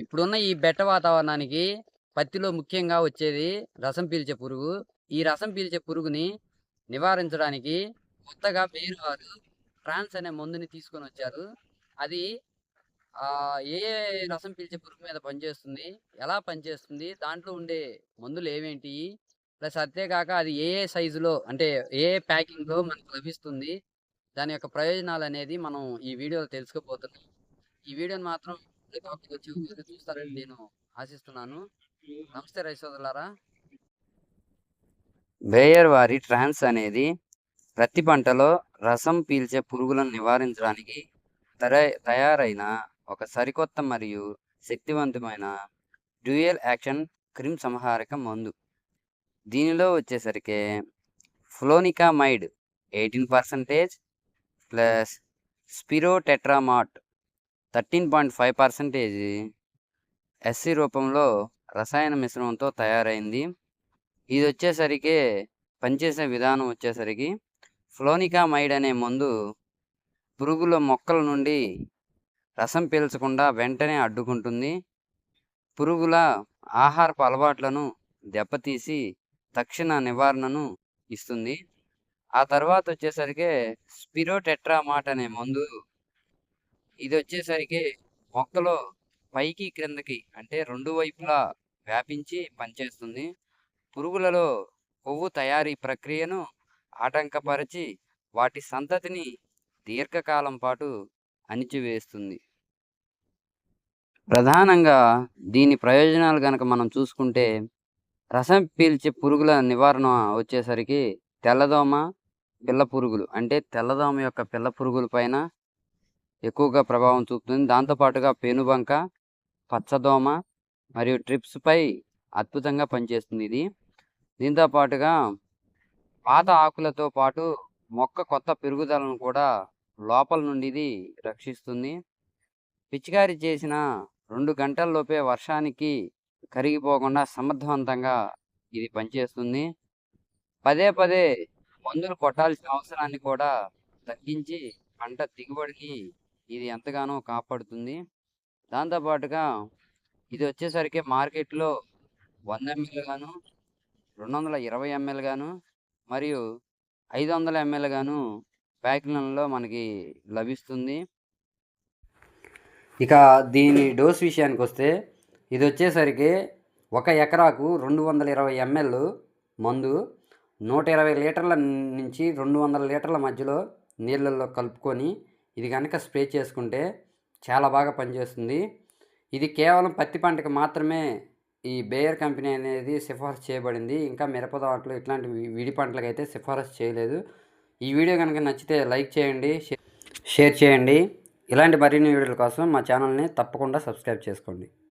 ఇప్పుడున్న ఈ బెట్ట వాతావరణానికి పత్తిలో ముఖ్యంగా వచ్చేది రసం పీల్చే పురుగు. ఈ రసం పీల్చే పురుగుని నివారించడానికి కొత్తగా బేర్ వారు ట్రాన్స్ అనే మందుని తీసుకొనొచ్చారు. అది ఏ రసం పీల్చే పురుగు మీద పనిచేస్తుంది? ఎలా పనిచేస్తుంది? దాంట్లో ఉండే మందులు ఏవేంటి? ప్లస్ అంతేకాక అది ఏ సైజులో అంటే ఏ ప్యాకింగ్‌లో మనకు లభిస్తుంది? దాని యొక్క ప్రయోజనాలనేది మనం ఈ వీడియోలో తెలుసుకోబోతున్నాం. ఈ వీడియోని మాత్రం టాపిక్ చివరి చూస్తారని నేను ఆశిస్తున్నాను. నమస్తే రైతు సోదరులారా. బేయర్ వారి ట్రాన్స్ అనేది ప్రతి పంటలో రసం పీల్చే పురుగులను నివారించడానికి తయారైన ఒక సరికొత్త మరియు శక్తివంతమైన డ్యూయల్ యాక్షన్ క్రిమి సంహారక మందు. దీనిలో వచ్చేసరికి ఫ్లోనికామైడ్ 18% ప్లస్ స్పిరోటెట్రామాట్ 13.5% ఎస్సి రూపంలో రసాయన మిశ్రమంతో తయారైంది. ఇది వచ్చేసరికి పనిచేసే విధానం వచ్చేసరికి ఫ్లోనికామైడ్ అనే మందు పురుగుల మొక్కల నుండి రసం పీల్చకుండా వెంటనే అడ్డుకుంటుంది. పురుగుల ఆహారపు అలవాట్లను దెబ్బతీసి తక్షణ నివారణను ఇస్తుంది. ఆ తర్వాత వచ్చేసరికి స్పిరోటెట్రామాట్ అనే మందు. ఇది వచ్చేసరికి మొక్కలో పైకి క్రిందకి అంటే రెండు వైపులా వ్యాపించి పనిచేస్తుంది. పురుగులలో కొవ్వు తయారీ ప్రక్రియను ఆటంకపరిచి వాటి సంతతిని దీర్ఘకాలం పాటు అణిచివేస్తుంది. ప్రధానంగా దీని ప్రయోజనాలు గనక మనం చూసుకుంటే రసం పీల్చే పురుగుల నివారణ వచ్చేసరికి తెల్లదోమ పిల్ల పురుగులు అంటే తెల్లదోమ యొక్క పిల్ల పురుగుల పైన ఎక్కువగా ప్రభావం చూపుతుంది. దాంతోపాటుగా పేనుబంక, పచ్చదోమ మరియు ట్రిప్స్ పై అద్భుతంగా పనిచేస్తుంది ఇది. దీంతో పాటుగా పాత ఆకులతో పాటు మొక్క కొత్త పెరుగుదలను కూడా లోపల నుండి ఇది రక్షిస్తుంది. పిచికారీ చేసిన 2 గంటల్లోపే వర్షానికి కరిగిపోకుండా సమర్థవంతంగా ఇది పనిచేస్తుంది. పదే పదే మందులు కొట్టాల్సిన అవసరాన్ని కూడా తగ్గించి పంట దిగుబడిని ఇది ఎంతగానో కాపాడుతుంది. దాంతోపాటుగా ఇది వచ్చేసరికి మార్కెట్లో 100 ml గాను, 220 ml గాను మరియు 500 ml గాను ప్యాకులలో మనకి లభిస్తుంది. ఇక దీని డోస్ విషయానికి వస్తే ఇది వచ్చేసరికి 1 ఎకరాకు 220 ml మందు 120 లీటర్ల నుంచి 200 లీటర్ల మధ్యలో నీళ్ళల్లో కలుపుకొని ఇది కనుక స్ప్రే చేసుకుంటే చాలా బాగా పనిచేస్తుంది. ఇది కేవలం పత్తి పంటకు మాత్రమే ఈ బేయర్ కంపెనీ అనేది సిఫారసు చేయబడింది. ఇంకా మిరప తోటలు ఇట్లాంటి విడి పంటలకు అయితే సిఫారసు చేయలేదు. ఈ వీడియో కనుక నచ్చితే లైక్ చేయండి, షేర్ చేయండి. ఇలాంటి మరిన్ని వీడియోల కోసం మా ఛానల్ని తప్పకుండా సబ్స్క్రైబ్ చేసుకోండి.